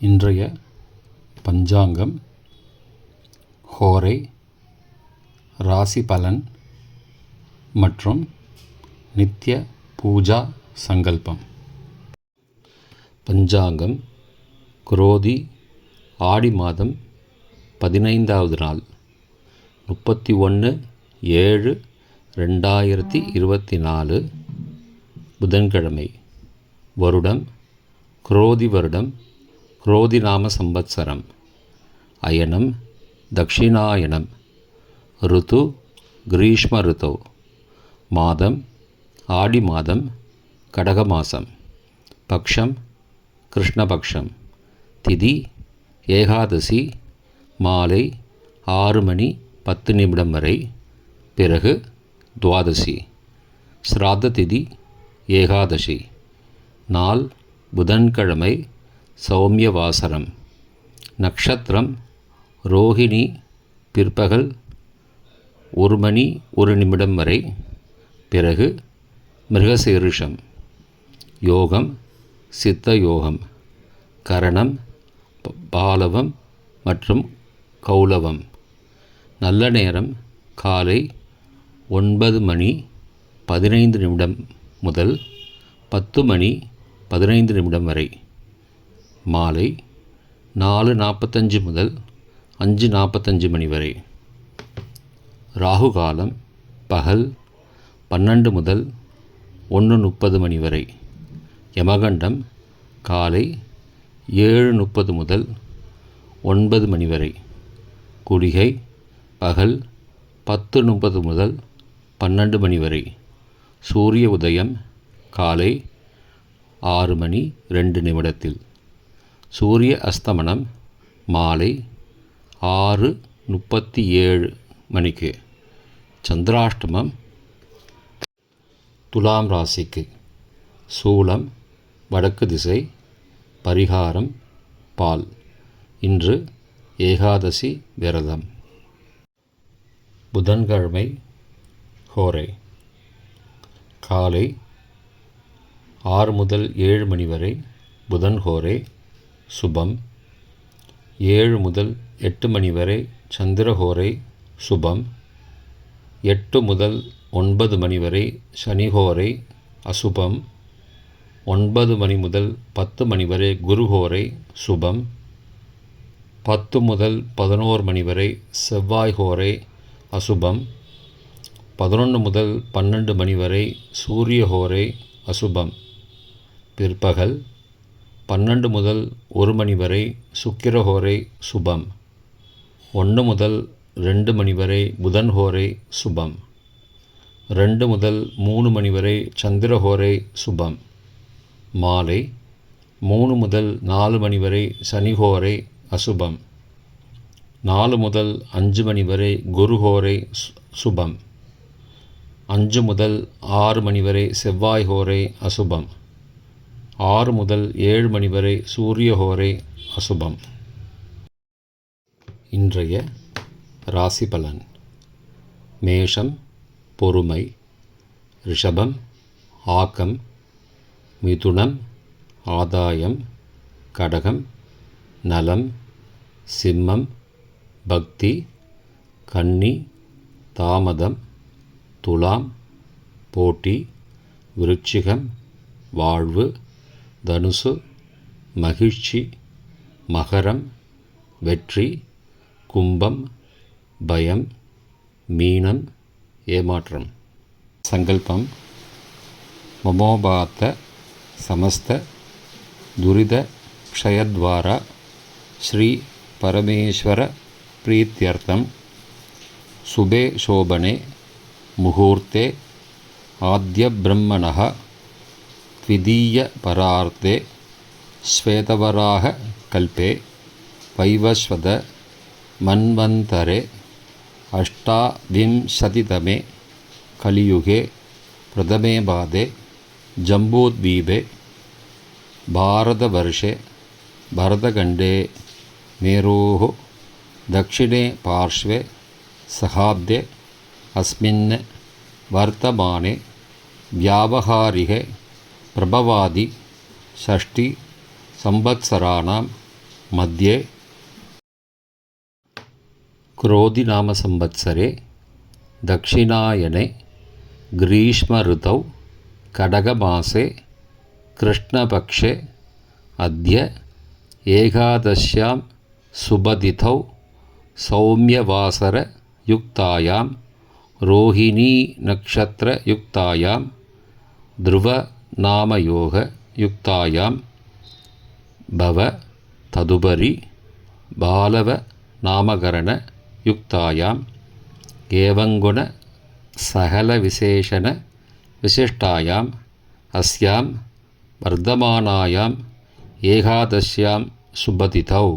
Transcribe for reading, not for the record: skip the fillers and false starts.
இன்றைய பஞ்சாங்கம் ஹோரை, ராசி பலன் மற்றும் நித்திய பூஜா சங்கல்பம். பஞ்சாங்கம் குரோதி ஆடி மாதம் 15வது நாள் 31/7/2024 புதன்கிழமை. வருடம் குரோதி வருடம், குரோதி நாம சம்பத்சரம். அயனம் தக்ஷிணாயனம். ருத்து கிரீஷ்ம ருத்தோ. மாதம் ஆடி மாதம், கடக மாதம். பக்ஷம் கிருஷ்ணபக்ஷம். திதி ஏகாதசி மாலை 6:10 வரை. பிறகு துவாதசி. ஸ்ராத்த திதி ஏகாதசி. நாள் புதன்கிழமை, சௌமியவாசரம். நக்ஷத்திரம் ரோஹிணி, பிற்பகல் 1:01 வரை. பிறகு மிருகசீரிஷம். யோகம் சித்த யோகம். கரணம் பாலவம் மற்றும் கௌலவம். நல்ல நேரம் காலை 9:15 முதல் 10:15 வரை. மாலை 4:45 முதல் 5:45 வரை. ராகு காலம் பகல் 12 முதல் 1:30 வரை. யமகண்டம் காலை 7:30 முதல் 9 வரை. குளிகை பகல் 10:30 முதல் 12 வரை. சூரிய உதயம் காலை 6:02. சூரிய அஸ்தமனம் மாலை 6:37. சந்திராஷ்டமம். துலாம் ராசிக்கு. சூலம் வடக்கு திசை. பரிகாரம் பால். இன்று ஏகாதசி விரதம். புதன்கிழமை ஹோரை. காலை 6 முதல் 7 வரை புதன் ஹோரை சுபம். 7 முதல் 8 வரை சந்திரஹோரை சுபம். 8 முதல் 9 வரை சனிஹோரை அசுபம். 9 முதல் 10 வரை குருஹோரை சுபம். 10 முதல் 11 வரை செவ்வாய்ஹோரை அசுபம். 11 முதல் 12 வரை சூரியஹோரை அசுபம். பிற்பகல் 12 முதல் 1 வரை சுக்கிரஹோரை சுபம். 1 முதல் 2 வரை புதன்ஹோரை சுபம். 2 முதல் 3 வரை சந்திரஹோரை சுபம். மாலை 3 முதல் 4 வரை சனிஹோரை அசுபம். 4 முதல் 5 வரை குருஹோரை சுபம். 5 முதல் 6 வரை செவ்வாய்ஹோரை அசுபம். 6 முதல் 7 வரை சூரியஹோரை அசுபம். இன்றைய ராசி பலன். மேஷம் பொறுமை. ரிஷபம் ஆக்கம். மிதுனம் ஆதாயம். கடகம் நலம். சிம்மம் பக்தி. கன்னி தாமதம். துலாம் போட்டி. விருச்சிகம் வாழ்வு. தனுசு மகிழ்ச்சி. மகரம் வெற்றி. கும்பம் பயம். மீனம் ஏமாற்றம். சங்கல்பம். மமோபாத்த சமஸ்த துரித க்ஷயத்வாரா ஸ்ரீ பரமேஸ்வர பிரீத்யர்த்தம் சுபே சோபனே முகூர்த்தே ஆத்ய பிரம்மணः த்விதீய பரார்த்தே ஸ்வேதவராக கல்பே வைவஸ்வத மன்வந்தரே அஷ்டாவிம்சதிதமே கலியுகே பிரதமே பாதே ஜம்பூத்வீபே பாரதவர்ஷே பரதகண்டே மேரோः தக்ஷிணே பார்ஷ்வே சகாப்தே அஸ்மின் வர்த்தமானே வியாவஹாரிகே பிரபவாதி ஷஷ்டி சம்பத்சராணாம் मध्ये क्रोधिनामसंवत्सरे दक्षिणायने ग्रीष्मऋतौ कडगमासे कृष्णपक्षे अद्य एकादश्यां सुबदितौ सौम्यवासरयुक्तायां रोहिणीनक्षत्रयुक्तायां ध्रुवनामयोगयुक्तायां भव तदुपरि बालवनामकरणयुक्तायाम् एवङ्गुणसकलविशेषणविशिष्टायाम् अस्यां वर्धमानायाम् एकादश्यां सुबदितौ